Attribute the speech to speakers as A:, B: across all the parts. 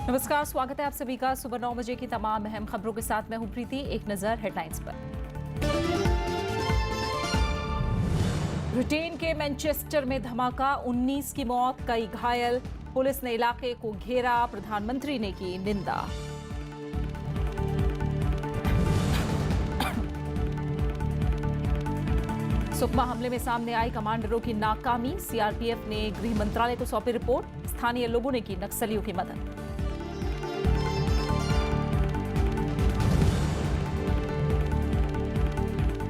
A: नमस्कार, स्वागत है आप सभी का सुबह 9 बजे की तमाम अहम खबरों के साथ। मैं हूं प्रीति। एक नजर हेडलाइंस पर। ब्रिटेन के मैनचेस्टर में धमाका, 19 की मौत, कई घायल। पुलिस ने इलाके को घेरा, प्रधानमंत्री ने की निंदा। सुकमा हमले में सामने आई कमांडरों की नाकामी, सीआरपीएफ ने गृह मंत्रालय को सौंपी रिपोर्ट। स्थानीय लोगों ने की नक्सलियों की मदद।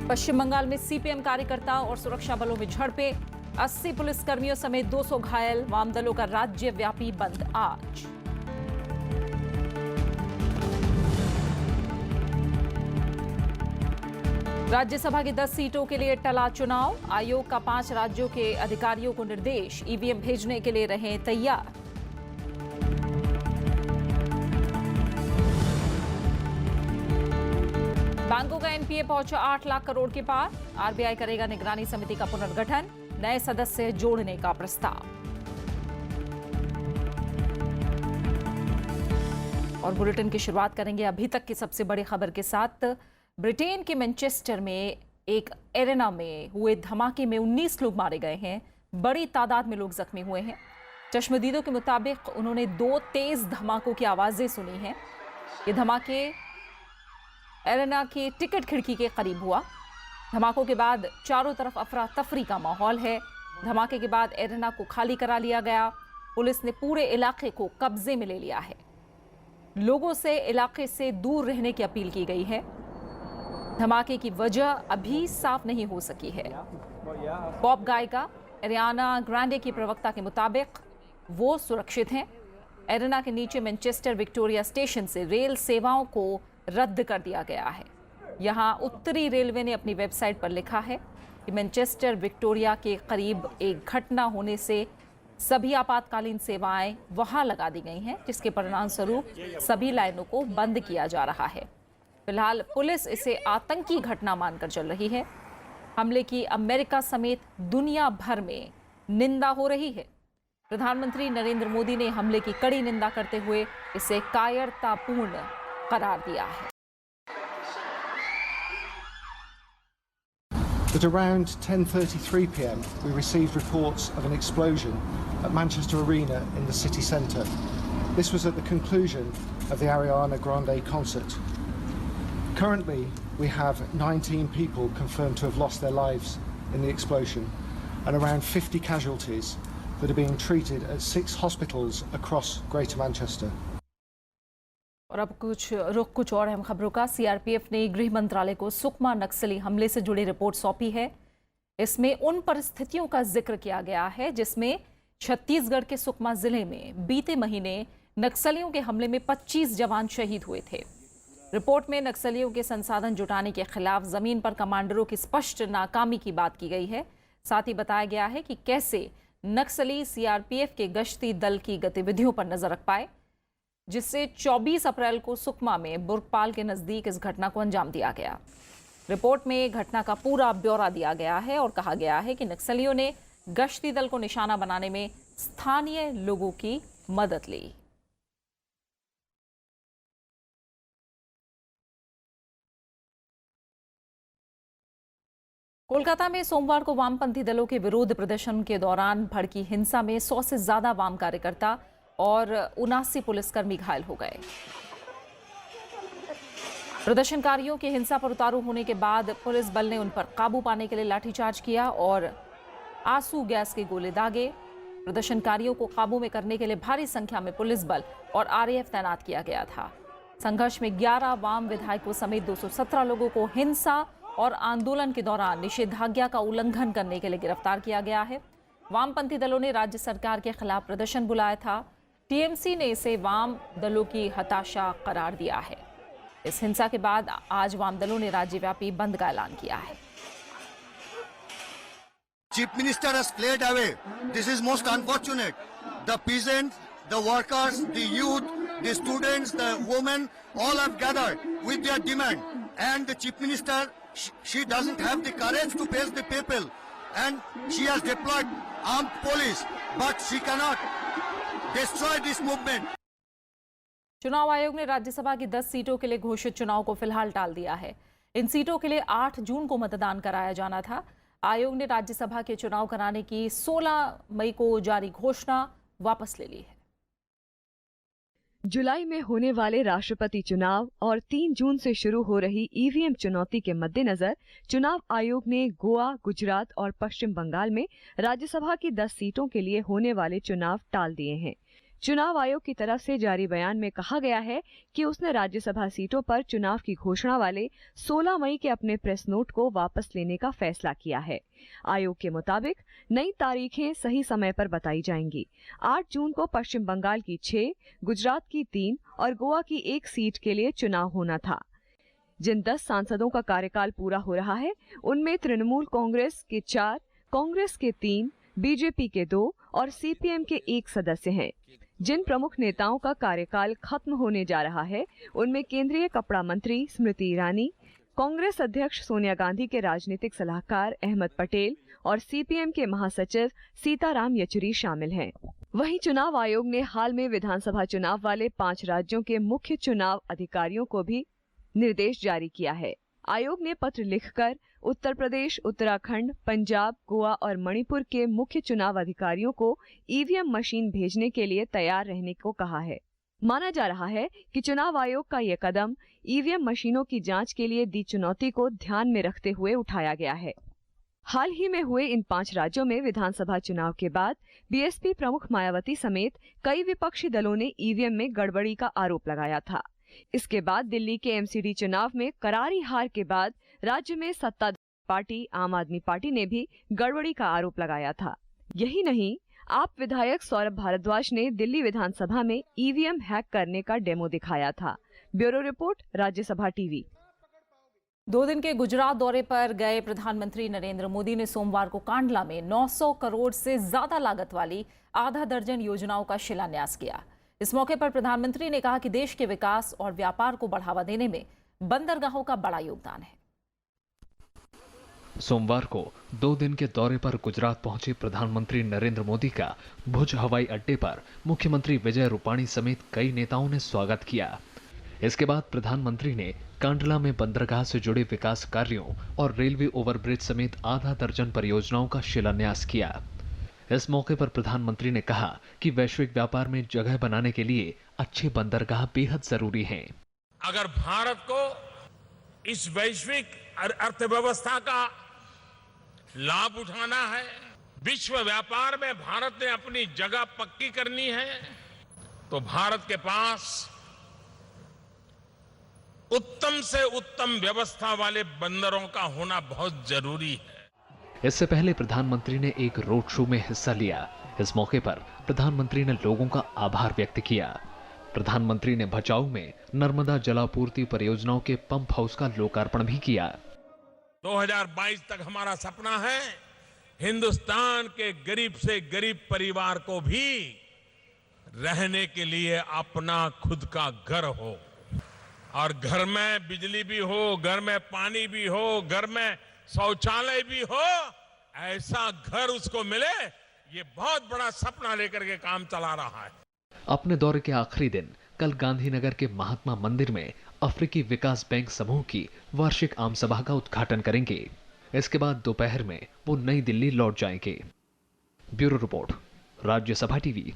A: पश्चिम बंगाल में सीपीएम कार्यकर्ता और सुरक्षा बलों में झड़पें, 80 पुलिसकर्मियों समेत 200 घायल। वाम दलों का राज्यव्यापी बंद आज। राज्यसभा की 10 सीटों के लिए टला चुनाव, आयोग का 5 राज्यों के अधिकारियों को निर्देश, ईवीएम भेजने के लिए रहें तैयार। बैंकों का एनपीए पहुंचा 8 लाख करोड़ के पार, आरबीआई करेगा निगरानी समिति का पुनर्गठन, नए सदस्य जोड़ने का प्रस्ताव। और बुलेटिन की शुरुआत करेंगे अभी तक की सबसे बड़ी खबर के साथ। ब्रिटेन के मैनचेस्टर में एक एरेना में हुए धमाके में 19 लोग मारे गए हैं, बड़ी तादाद में लोग जख्मी हुए हैं। चश्मदीदों के मुताबिक उन्होंने 2 तेज धमाकों की आवाजें सुनी हैं। ये धमाके एरेना की टिकट खिड़की के करीब हुआ। धमाकों के बाद चारों तरफ अफरा तफरी का माहौल है। धमाके के बाद एरेना को खाली करा लिया गया। पुलिस ने पूरे इलाके को कब्जे में ले लिया है। लोगों से इलाके से दूर रहने की अपील की गई है। धमाके की वजह अभी साफ नहीं हो सकी है। पॉप गायिका एरियाना ग्रांडे की प्रवक्ता के मुताबिक वो सुरक्षित हैं। एरेना के नीचे मैनचेस्टर विक्टोरिया स्टेशन से रेल सेवाओं को रद्द कर दिया गया है। यहां उत्तरी रेलवे ने अपनी वेबसाइट पर लिखा है कि मैनचेस्टर विक्टोरिया के करीब एक घटना होने से सभी आपातकालीन सेवाएं वहां लगा दी गई हैं, जिसके परिणाम स्वरूप सभी लाइनों को बंद किया जा रहा है। फिलहाल पुलिस इसे आतंकी घटना मानकर चल रही है। हमले की अमेरिका समेत दुनिया भर में निंदा हो रही है। प्रधानमंत्री नरेंद्र मोदी ने हमले की कड़ी निंदा करते हुए इसे कायरतापूर्ण करार दिया है।
B: At around 10:33 p.m. we received reports of an explosion at Manchester Arena in the city centre. This was at the conclusion of the Ariana Grande concert. Currently we have 19 people confirmed to have lost their lives in the explosion and around 50 casualties that are being treated at 6 hospitals across Greater Manchester.
A: और अब कुछ और अहम खबरों का। CRPF ने गृह मंत्रालय को सुकमा नक्सली हमले से जुड़ी रिपोर्ट सौंपी है। इसमें उन परिस्थितियों का जिक्र किया गया है जिसमें छत्तीसगढ़ के सुकमा जिले में बीते महीने नक्सलियों के हमले में 25 जवान शहीद हुए थे। रिपोर्ट में नक्सलियों के संसाधन जुटाने के खिलाफ जमीन पर कमांडरों की स्पष्ट नाकामी की बात की गई है। साथ ही बताया गया है कि कैसे नक्सली सीआरपीएफ के गश्ती दल की गतिविधियों पर नजर रख पाए, जिससे 24 अप्रैल को सुकमा में बुर्गपाल के नजदीक इस घटना को अंजाम दिया गया। रिपोर्ट में घटना का पूरा ब्यौरा दिया गया है और कहा गया है कि नक्सलियों ने गश्ती दल को निशाना बनाने में स्थानीय लोगों की मदद ली। कोलकाता में सोमवार को वामपंथी दलों के विरोध प्रदर्शन के दौरान भड़की हिंसा में 100 से ज्यादा वाम कार्यकर्ता और 79 पुलिसकर्मी घायल हो गए। प्रदर्शनकारियों की हिंसा पर उतारू होने के बाद पुलिस बल ने उन पर काबू पाने के लिए लाठीचार्ज किया और आंसू गैस के गोले दागे। प्रदर्शनकारियों को काबू में करने के लिए भारी संख्या में पुलिस बल और आरएएफ तैनात किया गया था। संघर्ष में 11 वाम विधायकों समेत 217 लोगों को हिंसा और आंदोलन के दौरान निषेधाज्ञा का उल्लंघन करने के लिए गिरफ्तार किया गया है। वामपंथी दलों ने राज्य सरकार के खिलाफ प्रदर्शन बुलाया था। टीएमसी ने इसे वाम दलों की हताशा करार दिया है। इस हिंसा के बाद आज वाम दलों ने राज्यव्यापी बंद का ऐलान किया है।
C: Chief Minister has fled away. This is most unfortunate. The peasants, the workers, the youth, the students, the women, all have gathered with their demand. And the Chief Minister, she doesn't have the courage to face the people. And she has deployed armed police, but she cannot destroy this movement.
A: चुनाव आयोग ने राज्यसभा की 10 सीटों के लिए घोषित चुनाव को फिलहाल टाल दिया है। इन सीटों के लिए 8 जून को मतदान कराया जाना था। आयोग ने राज्यसभा के चुनाव कराने की 16 मई को जारी घोषणा वापस ले ली है।
D: जुलाई में होने वाले राष्ट्रपति चुनाव और 3 जून से शुरू हो रही ईवीएम चुनौती के मद्देनजर चुनाव आयोग ने गोवा, गुजरात और पश्चिम बंगाल में राज्यसभा की 10 सीटों के लिए होने वाले चुनाव टाल दिए हैं। चुनाव आयोग की तरफ से जारी बयान में कहा गया है कि उसने राज्यसभा सीटों पर चुनाव की घोषणा वाले 16 मई के अपने प्रेस नोट को वापस लेने का फैसला किया है। आयोग के मुताबिक नई तारीखें सही समय पर बताई जाएंगी। 8 जून को पश्चिम बंगाल की 6, गुजरात की 3 और गोवा की 1 सीट के लिए चुनाव होना था। जिन 10 सांसदों का कार्यकाल पूरा हो रहा है उनमें तृणमूल कांग्रेस के 4, कांग्रेस के 3, बीजेपी के 2 और सीपीएम के 1 सदस्य हैं। जिन प्रमुख नेताओं का कार्यकाल खत्म होने जा रहा है उनमें केंद्रीय कपड़ा मंत्री स्मृति ईरानी, कांग्रेस अध्यक्ष सोनिया गांधी के राजनीतिक सलाहकार अहमद पटेल और सीपीएम के महासचिव सीताराम येचुरी शामिल हैं। वहीं चुनाव आयोग ने हाल में विधानसभा चुनाव वाले 5 राज्यों के मुख्य चुनाव अधिकारियों को भी निर्देश जारी किया है। आयोग ने पत्र लिखकर उत्तर प्रदेश, उत्तराखंड, पंजाब, गोवा और मणिपुर के मुख्य चुनाव अधिकारियों को ईवीएम मशीन भेजने के लिए तैयार रहने को कहा है। माना जा रहा है कि चुनाव आयोग का यह कदम ईवीएम मशीनों की जांच के लिए दी चुनौती को ध्यान में रखते हुए उठाया गया है। हाल ही में हुए इन 5 राज्यों में विधानसभा चुनाव के बाद बीएसपी प्रमुख मायावती समेत कई विपक्षी दलों ने ईवीएम में गड़बड़ी का आरोप लगाया था। इसके बाद दिल्ली के एमसीडी चुनाव में करारी हार के बाद राज्य में सत्ताधारी पार्टी आम आदमी पार्टी ने भी गड़बड़ी का आरोप लगाया था। यही नहीं, आप विधायक सौरभ भारद्वाज ने दिल्ली विधानसभा में ईवीएम हैक करने का डेमो दिखाया था। Bureau report, Rajya Sabha TV.
A: 2 दिन के गुजरात दौरे पर गए प्रधानमंत्री नरेंद्र मोदी ने सोमवार को कांडला में 900 करोड़ से ज्यादा लागत वाली आधा दर्जन योजनाओं का शिलान्यास किया। इस मौके पर प्रधानमंत्री ने कहा कि देश के विकास और व्यापार को बढ़ावा देने में बंदरगाहों का बड़ा योगदान है।
E: सोमवार को 2 दिन के दौरे पर गुजरात पहुंचे प्रधानमंत्री नरेंद्र मोदी का भुज हवाई अड्डे पर मुख्यमंत्री विजय रूपाणी समेत कई नेताओं ने स्वागत किया। इसके बाद प्रधानमंत्री ने कांडला में बंदरगाह से जुड़े विकास कार्यों और रेलवे ओवरब्रिज समेत आधा दर्जन परियोजनाओं का शिलान्यास किया। इस मौके पर प्रधानमंत्री ने कहा कि वैश्विक व्यापार में जगह बनाने के लिए अच्छे बंदरगाह बेहद जरूरी हैं।
F: अगर भारत को इस वैश्विक अर्थव्यवस्था का लाभ उठाना है, विश्व व्यापार में भारत ने अपनी जगह पक्की करनी है, तो भारत के पास उत्तम से उत्तम व्यवस्था वाले बंदरों का होना बहुत जरूरी है।
E: इससे पहले प्रधानमंत्री ने एक रोड शो में हिस्सा लिया। इस मौके पर प्रधानमंत्री ने लोगों का आभार व्यक्त किया। प्रधानमंत्री ने भचाऊ में नर्मदा जलापूर्ति परियोजनाओं के पंप हाउस का लोकार्पण भी किया।
F: 2022 तक हमारा सपना है हिंदुस्तान के गरीब से गरीब परिवार को भी रहने के लिए अपना खुद का घर हो, और घर में बिजली भी हो, घर में पानी भी हो, घर में शौचालय भी हो, ऐसा घर उसको मिले, ये बहुत बड़ा सपना लेकर के काम चला रहा है।
E: अपने दौरे के आखिरी दिन कल गांधीनगर के महात्मा मंदिर में अफ्रीकी विकास बैंक समूह की वार्षिक आम सभा का उद्घाटन करेंगे। इसके बाद दोपहर में वो नई दिल्ली लौट जाएंगे। Bureau report, Rajya Sabha TV.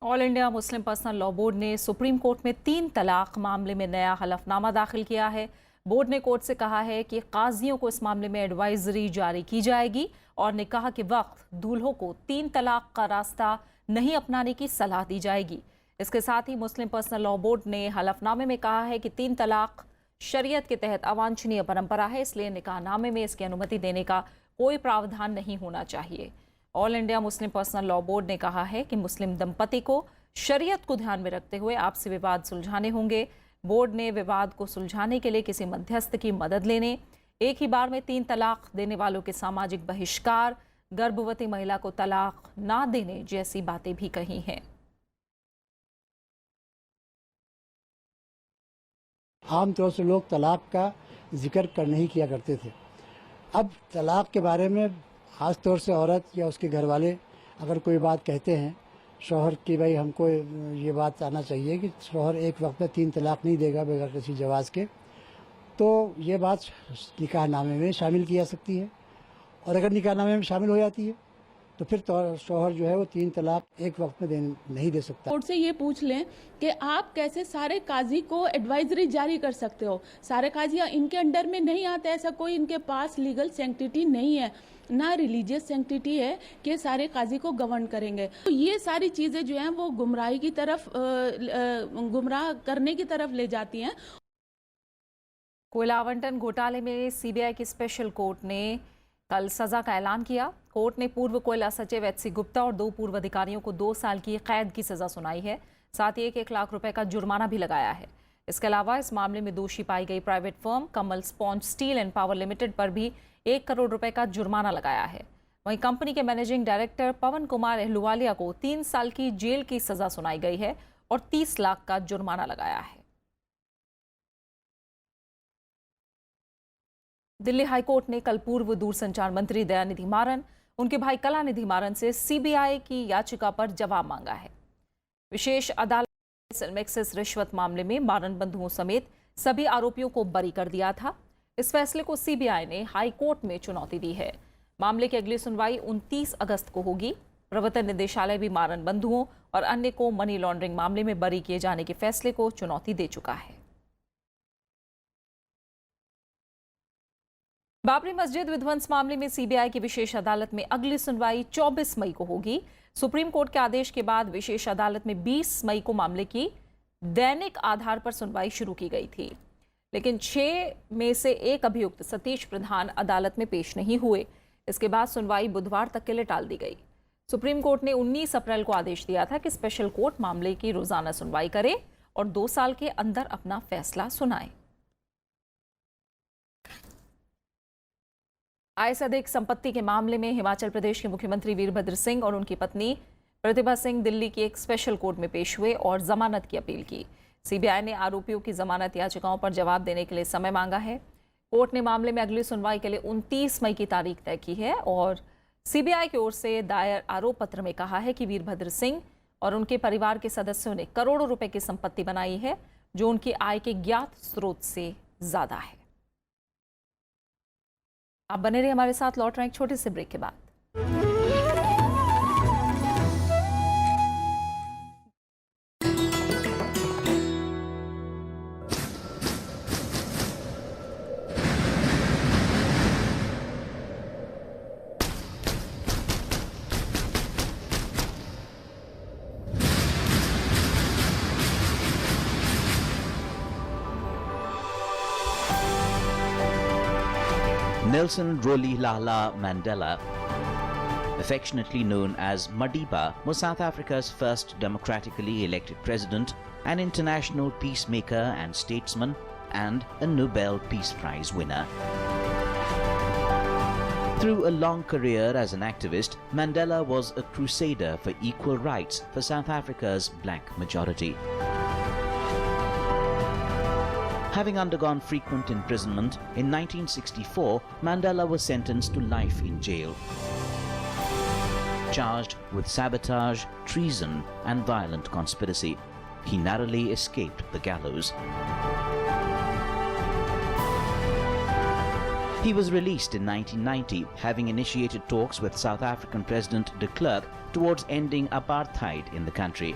A: All India Muslim personal law board ने सुप्रीम कोर्ट में 3 तलाक मामले में नया हलफनामा दाखिल किया है। बोर्ड ने कोर्ट से कहा है कि काजियों को इस मामले में एडवाइजरी जारी की जाएगी और निकाह के वक्त दूल्हों को 3 तलाक का रास्ता नहीं अपनाने की सलाह दी जाएगी। इसके साथ ही मुस्लिम पर्सनल लॉ बोर्ड ने हलफनामे में कहा है कि 3 तलाक शरीयत के तहत अवांछनीय परंपरा है, इसलिए निकाहनामे में इसकी अनुमति देने का कोई प्रावधान नहीं होना चाहिए। All India Muslim personal law board ने कहा है कि मुस्लिम दंपति को शरीयत को ध्यान में रखते हुए आपसी विवाद सुलझाने होंगे। बोर्ड ने विवाद को सुलझाने के लिए किसी मध्यस्थ की मदद लेने, एक ही बार में 3 तलाक देने वालों के सामाजिक बहिष्कार, गर्भवती महिला को तलाक ना देने जैसी बातें भी कही हैं।
G: आमतौर से लोग तलाक का जिक्र नहीं किया करते थे। अब तलाक के बारे में खास तौर से औरत या उसके घर वाले अगर कोई बात कहते हैं, शौहर की भाई हमको ये बात आना चाहिए कि शौहर एक वक्त में 3 तलाक नहीं देगा बगैर किसी जवाज़ के, तो ये बात निकाहनामे में शामिल की जा सकती है। और अगर निकाहनामे में शामिल हो जाती है तो फिर शौहर जो है वो 3 तलाक एक वक्त में नहीं दे सकता।
H: कोर्ट से ये पूछ लें कि आप कैसे सारे काजी को एडवाइजरी जारी कर सकते हो। सारे काजी इनके अंडर में नहीं आते, ऐसा कोई इनके पास लीगल सैंक्टिटी नहीं है, ना रिलीजियस सैंक्टिटी है कि सारे काजी को गवर्न करेंगे। तो ये सारी चीजें जो हैं वो गुमराही की तरफ, गुमराह करने की तरफ ले जाती हैं।
A: कोयला आवंटन घोटाले में सीबीआई की स्पेशल कोर्ट ने कल सजा का ऐलान किया। कोर्ट ने पूर्व कोयला सचिव एचसी गुप्ता और 2 पूर्व अधिकारियों को 2 साल की कैद की सजा सुनाई है। साथ ही 1 लाख रुपए का जुर्माना भी लगाया है। इसके अलावा इस मामले में दोषी पाई गई private firm Kamal sponge steel and power limited पर भी 1 करोड़ रुपए का जुर्माना लगाया है। वहीं कंपनी के मैनेजिंग डायरेक्टर पवन कुमार अहलुवालिया को 3 साल की जेल की सजा सुनाई गई है और 30 लाख का जुर्माना लगाया है। दिल्ली हाईकोर्ट ने कल पूर्व दूरसंचार मंत्री दयानिधि मारन, उनके भाई कलानिधि मारन से सीबीआई की याचिका पर जवाब मांगा है। विशेष अदालत ने सेलमेक्सिस रिश्वत मामले में मारन बंधुओं समेत सभी आरोपियों को बरी कर दिया था। इस फैसले को सीबीआई ने हाईकोर्ट में चुनौती दी है। मामले की अगली सुनवाई 29 अगस्त को होगी। प्रवर्तन निदेशालय भी मारन बंधुओं और अन्य को मनी लॉन्ड्रिंग मामले में बरी किए जाने के फैसले को चुनौती दे चुका है। बाबरी मस्जिद विध्वंस मामले में सीबीआई की विशेष अदालत में अगली सुनवाई 24 मई को होगी। सुप्रीम कोर्ट के आदेश के बाद विशेष अदालत में 20 मई को मामले की दैनिक आधार पर सुनवाई शुरू की गई थी, लेकिन 6 में से 1 अभियुक्त सतीश प्रधान अदालत में पेश नहीं हुए। इसके बाद सुनवाई बुधवार तक के लिए टाल दी गई। सुप्रीम कोर्ट ने 19 अप्रैल को आदेश दिया था कि स्पेशल कोर्ट मामले की रोजाना सुनवाई करे और 2 साल के अंदर अपना फैसला सुनाए। आय से अधिक संपत्ति के मामले में हिमाचल प्रदेश के मुख्यमंत्री वीरभद्र सिंह और उनकी पत्नी प्रतिभा सिंह दिल्ली की एक स्पेशल कोर्ट में पेश हुए और जमानत की अपील की। सीबीआई ने आरोपियों की जमानत याचिकाओं पर जवाब देने के लिए समय मांगा है। कोर्ट ने मामले में अगली सुनवाई के लिए 29 मई की तारीख तय की है और सीबीआई की ओर से दायर आरोप पत्र में कहा है कि वीरभद्र सिंह और उनके परिवार के सदस्यों ने करोड़ों रुपए की संपत्ति बनाई है, जो उनकी आय के ज्ञात स्रोत से ज्यादा है। आप बने रहिए हमारे साथ, लौट रहे हैं एक छोटे से ब्रेक के बाद।
I: Nelson Rolihlahla Mandela, affectionately known as Madiba, was South Africa's first democratically elected president, an international peacemaker and statesman, and a Nobel Peace Prize winner. Through a long career as an activist, Mandela was a crusader for equal rights for South Africa's black majority. Having undergone frequent imprisonment, in 1964, Mandela was sentenced to life in jail. Charged with sabotage, treason, and violent conspiracy, he narrowly escaped the gallows. He was released in 1990, having initiated talks with South African President de Klerk towards ending apartheid in the country.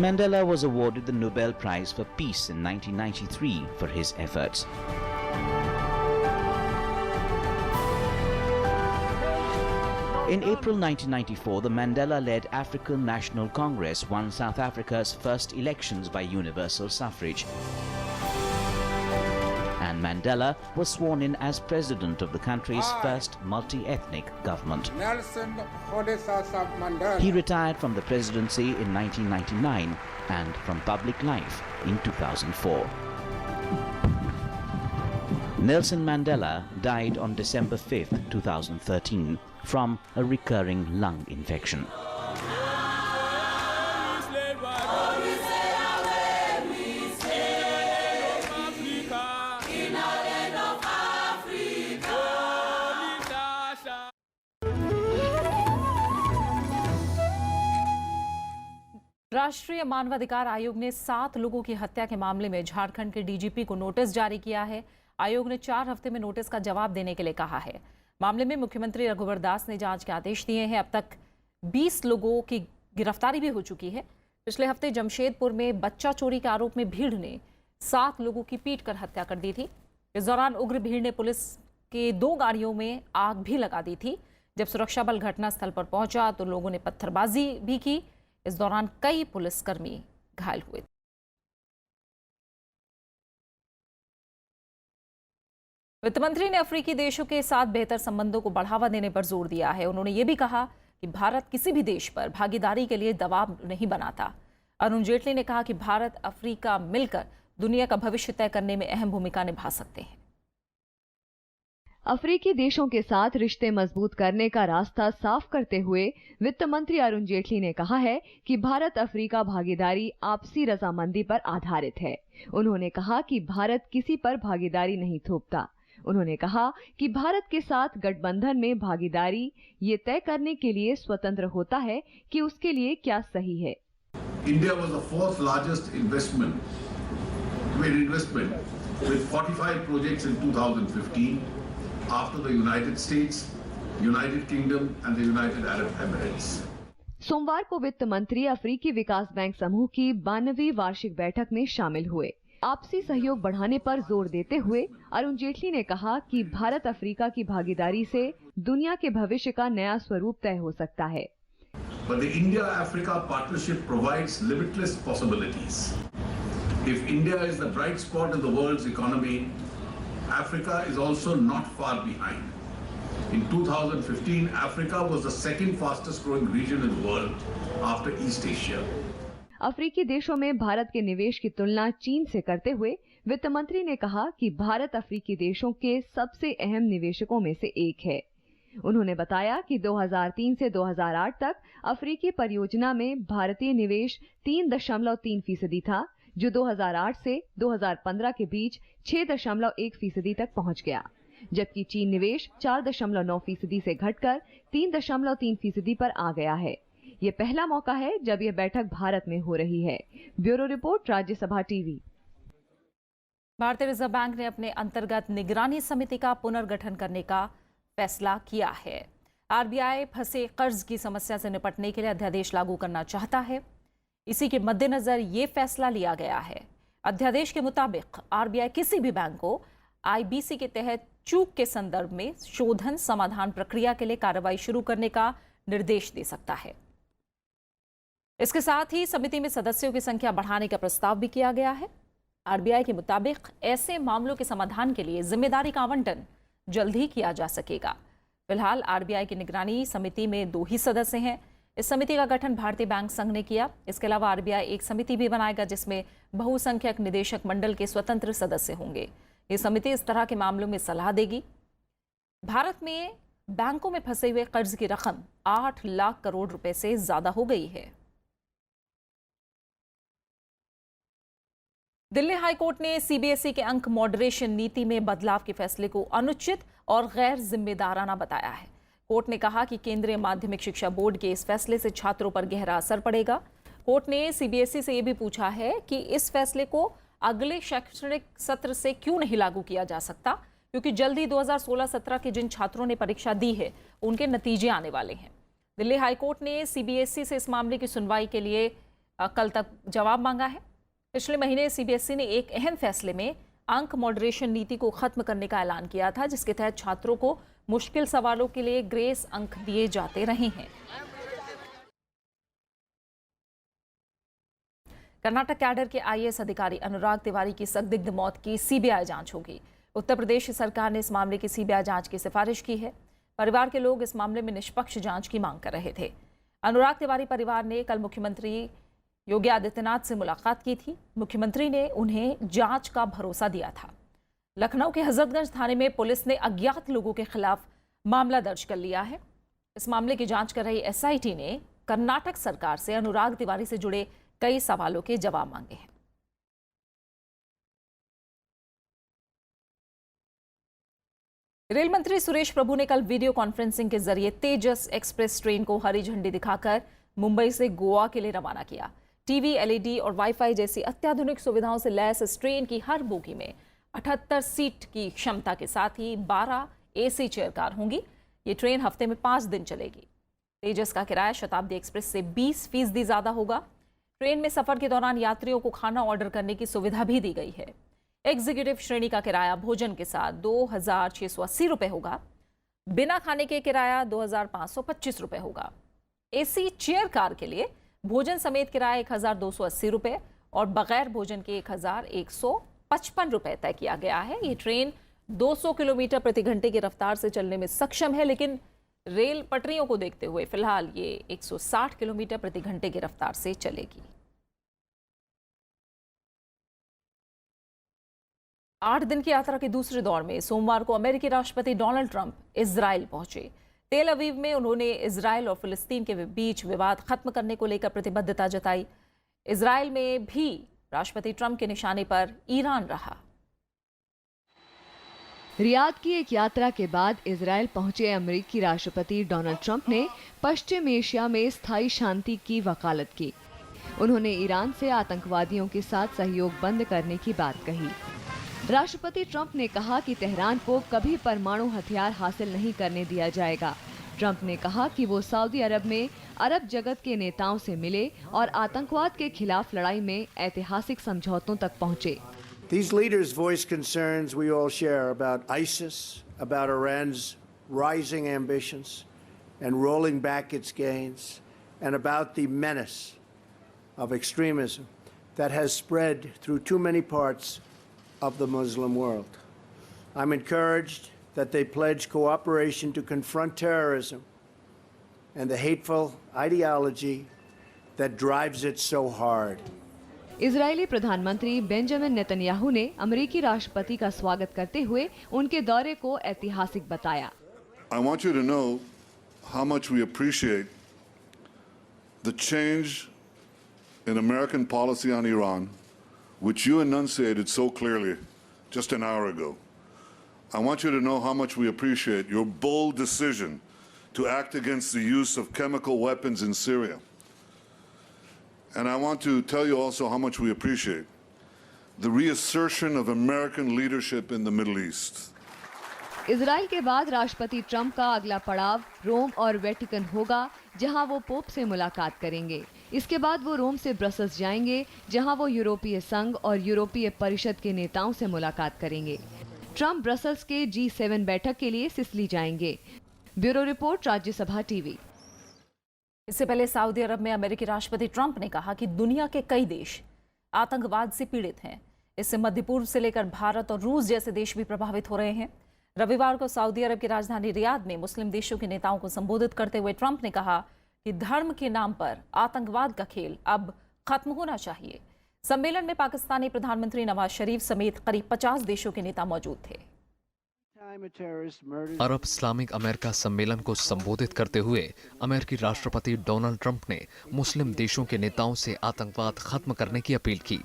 I: Mandela was awarded the Nobel Prize for Peace in 1993 for his efforts. In April 1994, the Mandela-led African National Congress won South Africa's first elections by universal suffrage. And Mandela was sworn in as president of the country's first multi-ethnic government.
J: Nelson Rolihlahla Mandela.
I: He retired from the presidency in 1999 and from public life in 2004. Nelson Mandela died on December 5, 2013 from a recurring lung infection.
A: राष्ट्रीय मानवाधिकार आयोग ने 7 लोगों की हत्या के मामले में झारखंड के डीजीपी को नोटिस जारी किया है। आयोग ने 4 हफ्ते में नोटिस का जवाब देने के लिए कहा है। मामले में मुख्यमंत्री रघुवर दास ने जांच के आदेश दिए हैं। अब तक 20 लोगों की गिरफ्तारी भी हो चुकी है। पिछले हफ्ते जमशेदपुर में बच्चा चोरी के आरोप में भीड़ ने 7 लोगों की पीट कर हत्या कर दी थी। इस दौरान उग्र भीड़ ने पुलिस के 2 गाड़ियों में आग भी लगा दी थी। जब सुरक्षा बल घटनास्थल पर पहुंचा तो लोगों ने पत्थरबाजी भी की। इस दौरान कई पुलिसकर्मी घायल हुए। वित्त मंत्री ने अफ्रीकी देशों के साथ बेहतर संबंधों को बढ़ावा देने पर जोर दिया है। उन्होंने ये भी कहा कि भारत किसी भी देश पर भागीदारी के लिए दबाव नहीं बनाता। अरुण जेटली ने कहा कि भारत अफ्रीका मिलकर दुनिया का भविष्य तय करने में अहम भूमिका निभा सकते हैं।
D: अफ्रीकी देशों के साथ रिश्ते मजबूत करने का रास्ता साफ करते हुए वित्त मंत्री अरुण जेटली ने कहा है कि भारत अफ्रीका भागीदारी आपसी रजामंदी पर आधारित है। उन्होंने कहा कि भारत किसी पर भागीदारी नहीं थोपता। उन्होंने कहा कि भारत के साथ गठबंधन में भागीदारी ये तय करने के लिए स्वतंत्र होता है कि उसके लिए क्या सही है।
K: India was the 4th largest investment with 45 projects in 2015 after the United States, United Kingdom and the United Arab Emirates.
D: सोमवार को वित्त मंत्री अफ्रीकी विकास बैंक समूह की 92वीं वार्षिक बैठक में शामिल हुए। आपसी सहयोग बढ़ाने पर जोर देते हुए अरुण जेटली ने कहा कि भारत अफ्रीका की भागीदारी से दुनिया के भविष्य का नया स्वरूप तय हो सकता है।
K: But the India-Africa partnership provides limitless possibilities. If India is the bright spot in the world's economy, Africa is also not far behind. In 2015, Africa was the second fastest growing region in the world after East Asia.
D: अफ्रीकी देशों में भारत के निवेश की तुलना चीन से करते हुए वित्त मंत्री ने कहा कि भारत अफ्रीकी देशों के सबसे अहम निवेशकों में से एक है। उन्होंने बताया कि 2003 से 2008 तक अफ्रीकी परियोजना में भारतीय निवेश 3.3% था, जो 2008 से 2015 के बीच 6.1% तक पहुंच गया, जबकि चीन निवेश 4.9% से घटकर 3.3% पर आ गया है। ये पहला मौका है जब यह बैठक भारत में हो रही है। Bureau report, Rajya Sabha TV.
A: भारतीय रिजर्व बैंक ने अपने अंतर्गत निगरानी समिति का पुनर्गठन करने का फैसला किया है। आरबीआई फंसे कर्ज की समस्या से निपटने के लिए अध्यादेश लागू करना चाहता है। इसी के मद्देनजर ये फैसला लिया गया है। अध्यादेश के मुताबिक आरबीआई किसी भी बैंक को आईबीसी के तहत चूक के संदर्भ में शोधन समाधान प्रक्रिया के लिए कार्रवाई शुरू करने का निर्देश दे सकता है। इसके साथ ही समिति में सदस्यों की संख्या बढ़ाने का प्रस्ताव भी किया गया है। आरबीआई के मुताबिक ऐसे मामलों के समाधान के लिए जिम्मेदारी का आवंटन जल्द ही किया जा सकेगा। फिलहाल आरबीआई की निगरानी समिति में 2 ही सदस्य हैं। इस समिति का गठन भारतीय बैंक संघ ने किया। इसके अलावा आरबीआई एक समिति भी बनाएगा जिसमें बहुसंख्यक निदेशक मंडल के स्वतंत्र सदस्य होंगे। ये समिति इस तरह के मामलों में सलाह देगी। भारत में बैंकों में फंसे हुए कर्ज की रकम 8 लाख करोड़ रुपए से ज्यादा हो गई है। दिल्ली हाईकोर्ट ने सीबीएसई के अंक मॉडरेशन नीति में बदलाव के फैसले को अनुचित और गैर जिम्मेदाराना बताया है। कोर्ट ने कहा कि केंद्रीय माध्यमिक शिक्षा बोर्ड के इस फैसले से छात्रों पर गहरा असर पड़ेगा। कोर्ट ने सीबीएसई से यह भी पूछा है कि इस फैसले को अगले शैक्षणिक सत्र से क्यों नहीं लागू किया जा सकता, क्योंकि जल्द ही 2016-17 के जिन छात्रों ने परीक्षा दी है उनके नतीजे आने वाले हैं। दिल्ली हाईकोर्ट ने सीबीएसई से इस मामले की सुनवाई के लिए कल तक जवाब मांगा है। पिछले महीने सीबीएसई ने एक अहम फैसले में अंक मॉडरेशन नीति को खत्म करने का ऐलान किया था, जिसके तहत छात्रों को मुश्किल सवालों के लिए ग्रेस अंक दिए जाते रहे हैं। कर्नाटक कैडर के आईएएस अधिकारी अनुराग तिवारी की संदिग्ध मौत की सीबीआई जांच होगी। उत्तर प्रदेश सरकार ने इस मामले की सीबीआई जांच की सिफारिश की है। परिवार के लोग इस मामले में निष्पक्ष जांच की मांग कर रहे थे। अनुराग तिवारी परिवार ने कल मुख्यमंत्री योगी आदित्यनाथ से मुलाकात की थी। मुख्यमंत्री ने उन्हें जांच का भरोसा दिया था। लखनऊ के हजरतगंज थाने में पुलिस ने अज्ञात लोगों के खिलाफ मामला दर्ज कर लिया है। इस मामले की जांच कर रही एसआईटी ने कर्नाटक सरकार से अनुराग तिवारी से जुड़े कई सवालों के जवाब मांगे हैं। रेल मंत्री सुरेश प्रभु ने कल वीडियो कॉन्फ्रेंसिंग के जरिए तेजस एक्सप्रेस ट्रेन को हरी झंडी दिखाकर मुंबई से गोवा के लिए रवाना किया। टीवी, एलईडी और वाईफाई जैसी अत्याधुनिक सुविधाओं से लैस इस ट्रेन की हर बोगी में 78 सीट की क्षमता के साथ ही 12 एसी चेयर कार होंगी। ये ट्रेन हफ्ते में 5 दिन चलेगी। तेजस का किराया शताब्दी एक्सप्रेस से 20% ज्यादा होगा। ट्रेन में सफर के दौरान यात्रियों को खाना ऑर्डर करने की सुविधा भी दी गई है। एग्जीक्यूटिव श्रेणी का किराया भोजन के साथ 2,680 रुपए होगा। बिना खाने के किराया 2,525 रुपए होगा। एसी चेयर कार के लिए भोजन समेत किराया 1,280 रुपए और बगैर भोजन के 1,155 रुपए तय किया गया है। ये ट्रेन 200 किलोमीटर प्रति घंटे की रफ्तार से चलने में सक्षम है, लेकिन रेल पटरियों को देखते हुए फिलहाल ये 160 किलोमीटर प्रति घंटे की रफ्तार से चलेगी। 8 दिन की यात्रा के दूसरे दौर में सोमवार को अमेरिकी राष्ट्रपति डोनाल्ड ट्रंप इजराइल पहुंचे। तेल अवीव में उन्होंने इजराइल और फिलिस्तीन के बीच विवाद खत्म करने को लेकर प्रतिबद्धता जताई। इजराइल में भी राष्ट्रपति ट्रंप के निशाने पर ईरान रहा।
D: रियाद की एक यात्रा के बाद इजराइल पहुंचे अमेरिकी राष्ट्रपति डोनाल्ड ट्रंप ने पश्चिम एशिया में स्थायी शांति की वकालत की। उन्होंने ईरान से आतंकवादियों के साथ सहयोग बंद करने की बात कही। राष्ट्रपति ट्रंप ने कहा कि तेहरान को कभी परमाणु हथियार हासिल नहीं करने दिया जाएगा। ट्रंप ने कहा कि वो सऊदी अरब में अरब जगत के नेताओं से मिले और आतंकवाद के खिलाफ लड़ाई में ऐतिहासिक समझौतों तक पहुंचे।
L: These leaders voiced concerns we all share about ISIS, about Iran's rising ambitions and rolling back its gains, and about the menace of extremism that has spread through too many parts of the Muslim world. I'm encouraged that they pledge cooperation to confront terrorism and the hateful ideology that drives it so hard.
D: Israeli प्रधानमंत्री Benjamin Netanyahu ने अमेरिकी राष्ट्रपति का स्वागत करते हुए उनके दौरे को ऐतिहासिक बताया।
M: I want you to know how much we appreciate the change in American policy on Iran, which you enunciated so clearly just an hour ago. I want you to know how much we appreciate your bold decision to act against the use of chemical weapons in Syria. And I want to tell you also how much we appreciate the reassertion of American leadership in the Middle East.
D: Israel के बाद राष्ट्रपति Trump का अगला पड़ाव रोम और Vatican होगा, जहां वो पोप से मुलाकात करेंगे। इसके बाद वो रोम से ब्रसल्स जाएंगे, जहां वो यूरोपीय संघ और यूरोपीय परिषद के नेताओं से मुलाकात करेंगे। ट्रंप ब्रसल्स के G7 बैठक के लिए सिसिली जाएंगे। Bureau report, Rajya Sabha TV.
A: इससे पहले सऊदी अरब में अमेरिकी राष्ट्रपति ट्रंप ने कहा कि दुनिया के कई देश आतंकवाद से पीड़ित हैं। इससे मध्य पूर्व से लेकर भारत और रूस जैसे देश भी प्रभावित हो रहे हैं। रविवार को सऊदी अरब की राजधानी रियाद में मुस्लिम देशों के नेताओं को संबोधित करते हुए ट्रंप ने कहा कि धर्म के नाम पर आतंकवाद का खेल अब खत्म होना चाहिए। सम्मेलन में पाकिस्तानी प्रधानमंत्री नवाज शरीफ समेत करीब 50 देशों के नेता मौजूद थे।
E: अरब इस्लामिक अमेरिका सम्मेलन को संबोधित करते हुए अमेरिकी राष्ट्रपति डोनाल्ड ट्रंप ने मुस्लिम देशों के नेताओं से आतंकवाद खत्म करने की अपील की।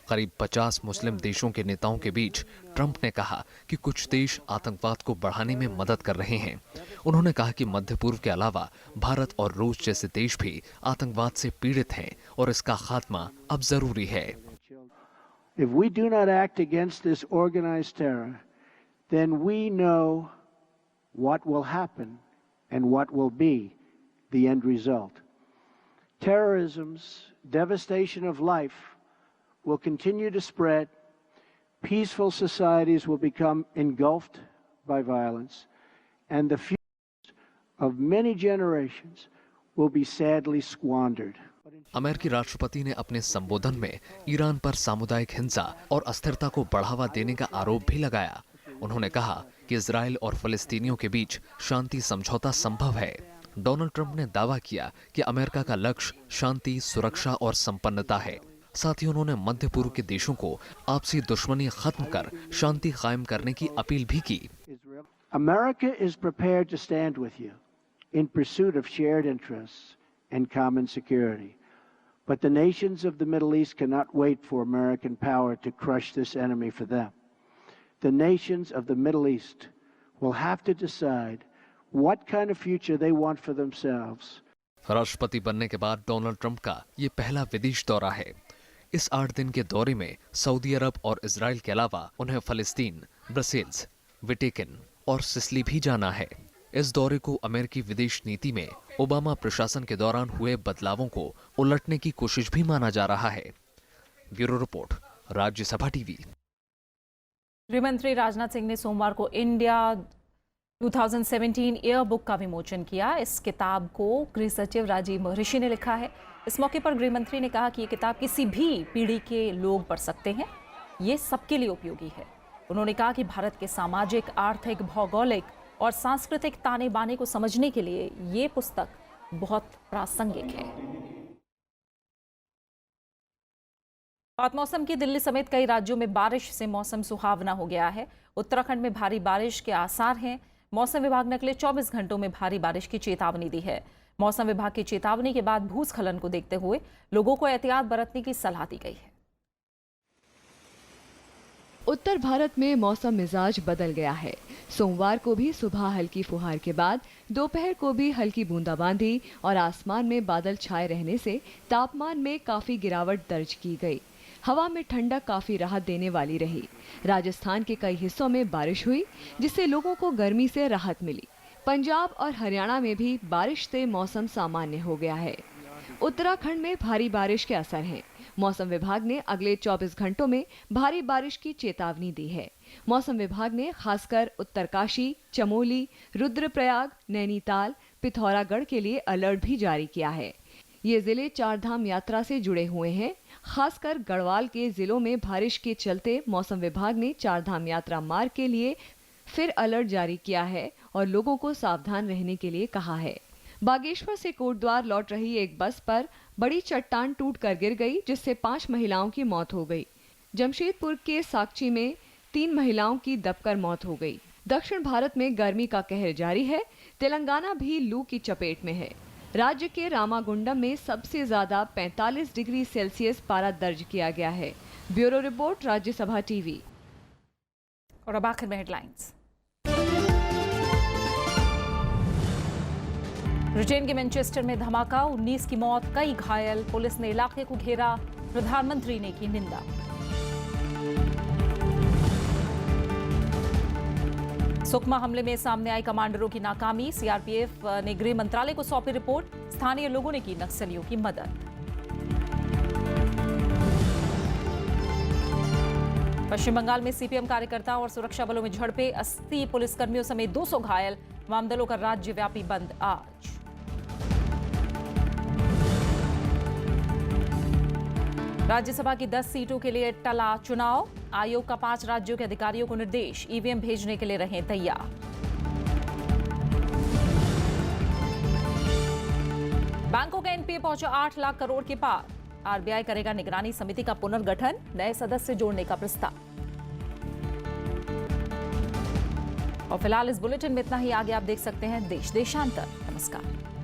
E: करीब 50 मुस्लिम देशों के नेताओं के बीच ट्रंप ने कहा कि कुछ देश आतंकवाद को बढ़ाने में मदद कर रहे हैं। उन्होंने कहा कि मध्य पूर्व के अलावा भारत और रूस जैसे देश भी आतंकवाद से पीड़ित हैं और इसका खात्मा अब जरूरी है।
L: If we do not act against this organized terror, then we know what will happen and what will be the end result. Terrorism's devastation of life will continue to spread. Peaceful societies will become engulfed by violence, and the futures of many generations will be sadly squandered.
E: अमेरिकी राष्ट्रपति ने अपने संबोधन में Iran पर सामुदायिक हिंसा और अस्थिरता को बढ़ावा देने का आरोप भी लगाया। उन्होंने कहा कि इजराइल और फिलिस्तीनियों के बीच शांति समझौता संभव है। डोनाल्ड ट्रंप ने दावा किया कि अमेरिका का लक्ष्य शांति, सुरक्षा और संपन्नता है। साथ ही उन्होंने मध्य पूर्व के देशों को आपसी दुश्मनी खत्म कर शांति कायम करने की अपील भी की।
L: America is prepared to stand with you in pursuit of shared interests and common security. But the nations of the Middle East cannot wait for American power to crush this enemy for them. The nations of the Middle East will have to decide what kind of future they want for themselves.
E: राष्ट्रपति बनने के बाद Donald Trump का ये पहला विदेश दौरा है। इस 8 दिन के दौरे में सऊदी अरब और इजराइल के अलावा उन्हें फलस्तीन, ब्रसेल्स, वेटिकन और सिसिली भी जाना है। इस दौरे को अमेरिकी विदेश नीति में ओबामा प्रशासन के दौरान हुए बदलावों को उलटने की कोशिश भी माना जा रहा है। Bureau report, Rajya Sabha TV.
A: गृहमंत्री राजनाथ सिंह ने सोमवार को इंडिया 2017 ईयर बुक का विमोचन किया। इस किताब को गृह सचिव राजीव महर्षि ने लिखा है। इस मौके पर गृहमंत्री ने कहा कि ये किताब किसी भी पीढ़ी के लोग पढ़ सकते हैं, ये सबके लिए उपयोगी है। उन्होंने कहा कि भारत के सामाजिक, आर्थिक, भौगोलिक और सांस्कृतिक ताने बाने को समझने के लिए ये पुस्तक बहुत प्रासंगिक है। बात मौसम की। दिल्ली समेत कई राज्यों में बारिश से मौसम सुहावना हो गया है। उत्तराखंड में भारी बारिश के आसार हैं। मौसम विभाग ने अगले 24 घंटों में भारी बारिश की चेतावनी दी है। मौसम विभाग की चेतावनी के बाद भूस्खलन को देखते हुए लोगों को एहतियात बरतने की सलाह दी गई है।
D: उत्तर भारत में मौसम मिजाज बदल गया है। सोमवार को भी सुबह हल्की फुहार के बाद दोपहर को भी हल्की बूंदाबांदी और आसमान में बादल छाए रहने से तापमान में काफी गिरावट दर्ज की गई। हवा में ठंडक काफी राहत देने वाली रही। राजस्थान के कई हिस्सों में बारिश हुई, जिससे लोगों को गर्मी से राहत मिली। पंजाब और हरियाणा में भी बारिश से मौसम सामान्य हो गया है। उत्तराखंड में भारी बारिश के असर हैं। मौसम विभाग ने अगले 24 घंटों में भारी बारिश की चेतावनी दी है। मौसम विभाग ने खासकर उत्तरकाशी, चमोली, रुद्रप्रयाग, नैनीताल, पिथौरागढ़ के लिए अलर्ट भी जारी किया है। ये जिले चारधाम यात्रा से जुड़े हुए हैं। खासकर गढ़वाल के जिलों में बारिश के चलते मौसम विभाग ने चारधाम यात्रा मार्ग के लिए फिर अलर्ट जारी किया है और लोगों को सावधान रहने के लिए कहा है। बागेश्वर से कोटद्वार लौट रही एक बस पर बड़ी चट्टान टूटकर गिर गई, जिससे 5 महिलाओं की मौत हो गई। जमशेदपुर के साकची में 3 महिलाओं की दबकर मौत हो गई। दक्षिण भारत में गर्मी का कहर जारी है। तेलंगाना भी लू की चपेट में है। राज्य के रामागुंडम में सबसे ज्यादा 45 डिग्री सेल्सियस पारा दर्ज किया गया है। Bureau report, Rajya Sabha TV.
A: और अब आखिर में हेडलाइंस। ब्रिटेन के मैनचेस्टर में धमाका, 19 की मौत, कई घायल। पुलिस ने इलाके को घेरा। प्रधानमंत्री ने की निंदा। सुकमा हमले में सामने आई कमांडरों की नाकामी। सीआरपीएफ ने गृह मंत्रालय को सौंपी रिपोर्ट। स्थानीय लोगों ने की नक्सलियों की मदद। पश्चिम बंगाल में सीपीएम कार्यकर्ता और सुरक्षा बलों में झड़पें। 80 पुलिसकर्मियों समेत 200 घायल। वामदलों का राज्यव्यापी बंद आज। राज्यसभा की 10 सीटों के लिए टला चुनाव। आयोग का 5 राज्यों के अधिकारियों को निर्देश, ईवीएम भेजने के लिए रहें तैयार। बैंकों का एनपीए पहुंचा 8 लाख करोड़ के पार। आरबीआई करेगा निगरानी समिति का पुनर्गठन, नए सदस्य जोड़ने का प्रस्ताव। और फिलहाल इस बुलेटिन में इतना ही। आगे आप देख सकते हैं देश देशांतर। नमस्कार।